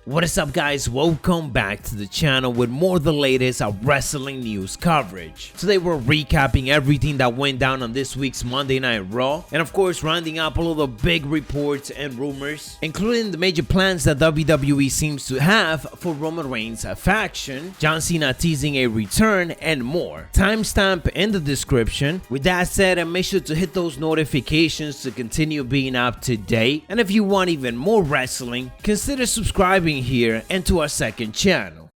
What is up, guys? Welcome back to the channel with more of the latest wrestling news coverage. Today we're recapping everything that went down on this week's Monday Night Raw, and of course rounding up all of the big reports and rumors, including the major plans that WWE seems to have for Roman Reigns' faction, John Cena teasing a return, and more. Timestamp in the description. With that said, make sure to hit those notifications to continue being up to date, and if you want even more wrestling, consider subscribing here and to our second channel.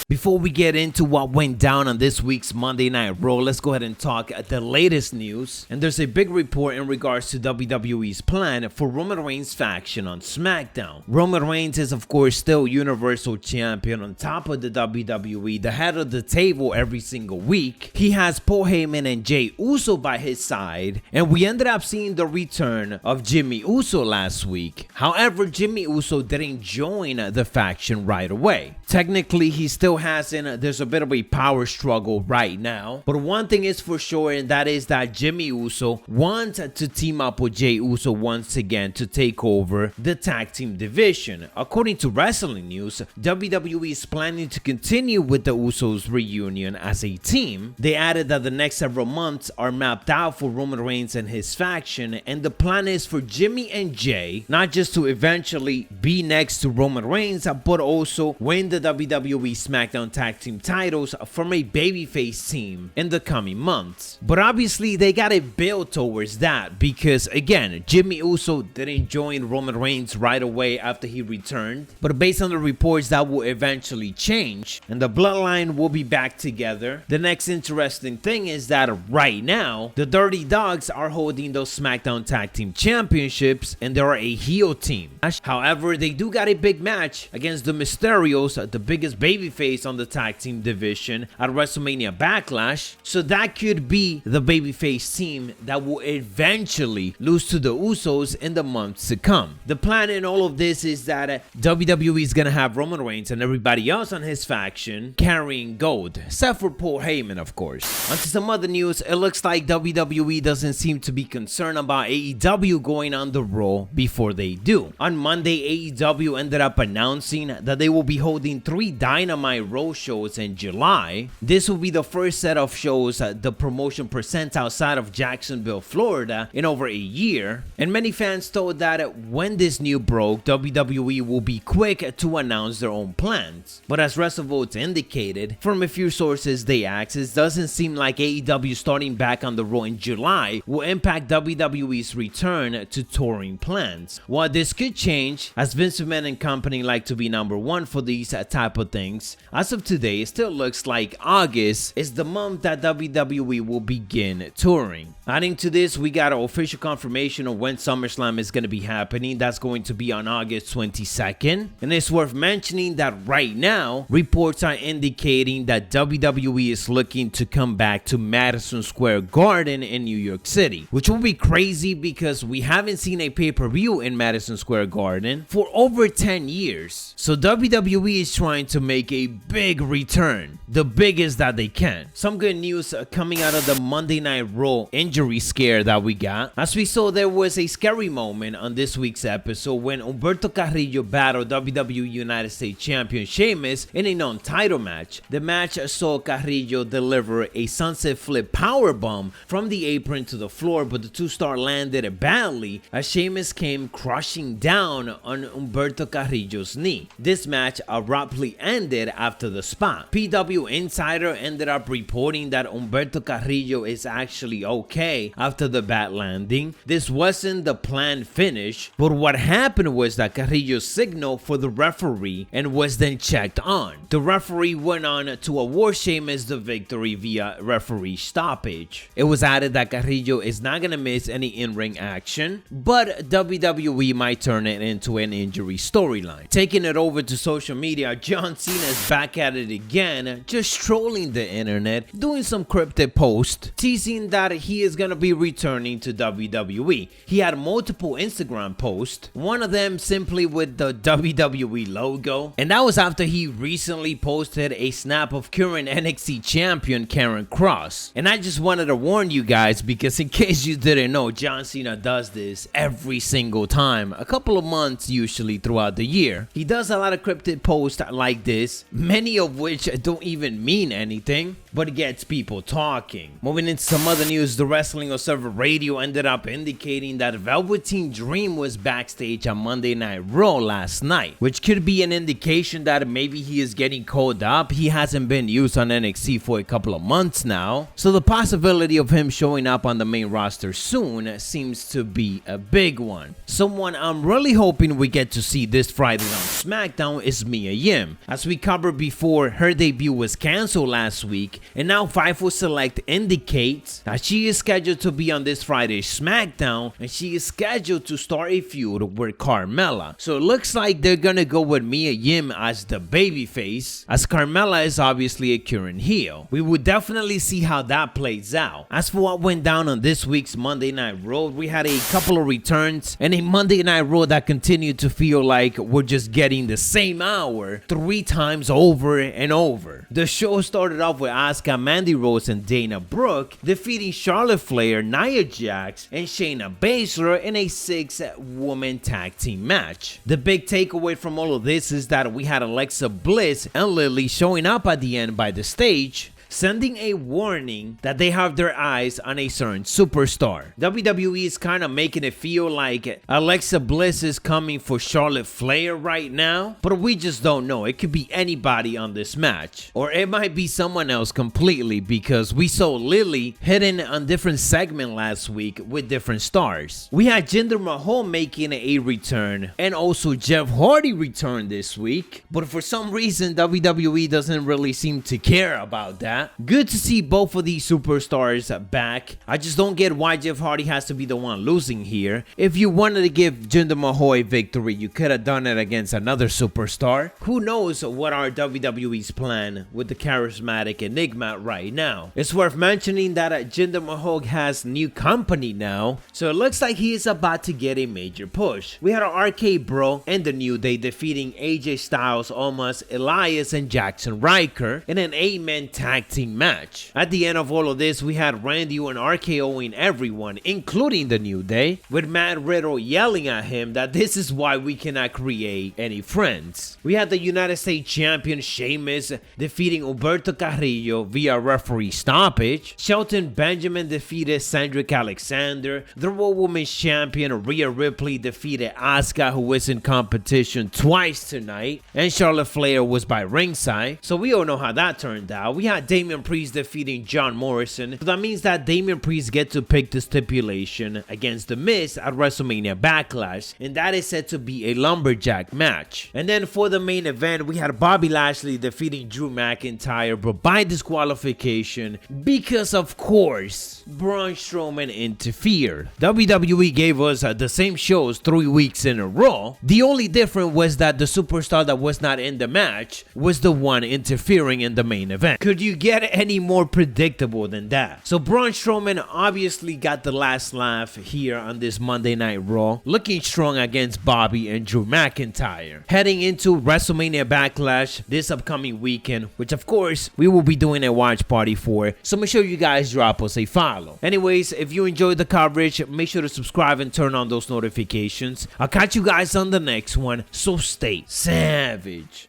Before we get into what went down on this week's Monday Night Raw, let's go ahead and talk the latest news. And there's a big report in regards to WWE's plan for Roman Reigns' faction on SmackDown. Roman Reigns is of course still Universal Champion on top of the WWE, the head of the table every single week. He has Paul Heyman and Jey Uso by his side, and we ended up seeing the return of Jimmy Uso last week. However, Jimmy Uso didn't join the faction right away. Technically, he still hasn't. There's a bit of a power struggle right now. But one thing is for sure, and that is that Jimmy Uso wants to team up with Jey Uso once again to take over the tag team division. According to Wrestling News, WWE is planning to continue with the Usos reunion as a team. They added that the next several months are mapped out for Roman Reigns and his faction, and the plan is for Jimmy and Jey not just to eventually be next to Roman Reigns, but also win the WWE SmackDown Tag Team titles from a babyface team in the coming months. But obviously they gotta build towards that, because again, Jimmy Uso didn't join Roman Reigns right away after he returned, but based on the reports that will eventually change and the bloodline will be back together. The next interesting thing is that right now the Dirty Dogs are holding those SmackDown Tag Team Championships and they're a heel team. However, they do got a big match against the Mysterios, the biggest babyface on the tag team division, at WrestleMania Backlash, so that could be the babyface team that will eventually lose to the Usos in the months to come. The plan in all of this is that WWE is gonna have Roman Reigns and everybody else on his faction carrying gold, except for Paul Heyman, of course. Onto some other news, it looks like WWE doesn't seem to be concerned about AEW going on the Raw before they do. On Monday, AEW ended up announcing that they will be holding 3 Dynamite Raw shows in July. This will be the first set of shows the promotion presents outside of Jacksonville, Florida in over a year, and many fans thought that when this news broke, WWE will be quick to announce their own plans. But as WrestleVotes indicated, from a few sources they asked, it doesn't seem like AEW starting back on the Raw in July will impact WWE's return to touring plans. While this could change, as Vince McMahon and company like to be number one for these type of things, as of today, it still looks like August is the month that WWE will begin touring. Adding to this, we got an official confirmation of when SummerSlam is going to be happening. That's going to be on August 22nd. And it's worth mentioning that right now, reports are indicating that WWE is looking to come back to Madison Square Garden in New York City, which will be crazy because we haven't seen a pay-per-view in Madison Square Garden for over 10 years. So WWE is trying to make a big return, the biggest that they can. Some good news coming out of the Monday Night Raw injury scare that we got. As we saw, there was a scary moment on this week's episode when Humberto Carrillo battled WWE United States Champion Sheamus in a non-title match. The match saw Carrillo deliver a sunset flip powerbomb from the apron to the floor, but the two-star landed badly as Sheamus came crushing down on Humberto Carrillo's knee. This match abruptly ended after the spot. PW Insider ended up reporting that Humberto Carrillo is actually okay after the bad landing. This wasn't the planned finish, but what happened was that Carrillo signaled for the referee and was then checked on. The referee went on to award Sheamus the victory via referee stoppage. It was added that Carrillo is not gonna miss any in-ring action, but WWE might turn it into an injury storyline. Taking it over to social media, John Cena's back back at it again, just trolling the internet, doing some cryptic posts, teasing that he is gonna be returning to WWE. He had multiple Instagram posts, one of them simply with the WWE logo, and that was after he recently posted a snap of current NXT champion Karen Cross. And I just wanted to warn you guys, because in case you didn't know, John Cena does this every single time, a couple of months usually throughout the year. He does a lot of cryptic posts like this, many of which don't even mean anything, but it gets people talking. Moving into some other news, the Wrestling Observer Radio ended up indicating that Velveteen Dream was backstage on Monday Night Raw last night, which could be an indication that maybe he is getting called up. He hasn't been used on NXT for a couple of months now, so the possibility of him showing up on the main roster soon seems to be a big one. Someone I'm really hoping we get to see this Friday on SmackDown is Mia Yim. As we covered before, her debut was cancelled last week, and now Fightful Select indicates that she is scheduled to be on this Friday's SmackDown, and she is scheduled to start a feud with Carmella. So it looks like they're gonna go with Mia Yim as the babyface, as Carmella is obviously a current heel. We would definitely see how that plays out. As for what went down on this week's Monday Night Raw, we had a couple of returns and a Monday Night Raw that continued to feel like we're just getting the same hour 3 times over and over. The show started off with Asuka, Mandy Rose, and Dana Brooke defeating Charlotte Flair, Nia Jax, and Shayna Baszler in a 6-woman tag team match. The big takeaway from all of this is that we had Alexa Bliss and Lily showing up at the end by the stage, sending a warning that they have their eyes on a certain superstar. WWE is kind of making it feel like Alexa Bliss is coming for Charlotte Flair right now, but we just don't know. It could be anybody on this match, or it might be someone else completely, because we saw Lily hidden on different segment last week with different stars. We had Jinder Mahal making a return, and also Jeff Hardy returned this week, but for some reason WWE doesn't really seem to care about that. Good to see both of these superstars back. I just don't get why Jeff Hardy has to be the one losing here. If you wanted to give Jinder Mahal a victory, you could have done it against another superstar. Who knows what our WWE's plan with the charismatic Enigma right now. It's worth mentioning that Jinder Mahal has new company now, so it looks like he is about to get a major push. We had our RK Bro and the New Day defeating AJ Styles, Omos, Elias, and Jackson Ryker in an 8-man tag team match. At the end of all of this, we had Randy Orton RKOing everyone, including the New Day, with Matt Riddle yelling at him that this is why we cannot create any friends. We had the United States Champion Sheamus defeating Humberto Carrillo via referee stoppage. Shelton Benjamin defeated Cedric Alexander. The Raw Women's Champion Rhea Ripley defeated Asuka, who was in competition twice tonight, and Charlotte Flair was by ringside, so we all know how that turned out. We had Damian Priest defeating John Morrison, so that means that Damian Priest gets to pick the stipulation against The Miz at WrestleMania Backlash, and that is said to be a lumberjack match. And then for the main event, we had Bobby Lashley defeating Drew McIntyre, but by disqualification, because of course Braun Strowman interfered. WWE gave us the same shows 3 weeks in a row. The only difference was that the superstar that was not in the match was the one interfering in the main event. Could you get any more predictable than that? So Braun Strowman obviously got the last laugh here on this Monday Night Raw, looking strong against Bobby and Drew McIntyre. Heading into WrestleMania Backlash this upcoming weekend, which of course we will be doing a watch party for, so make sure you guys drop us a follow. Anyways, if you enjoyed the coverage, make sure to subscribe and turn on those notifications. I'll catch you guys on the next one, so stay savage.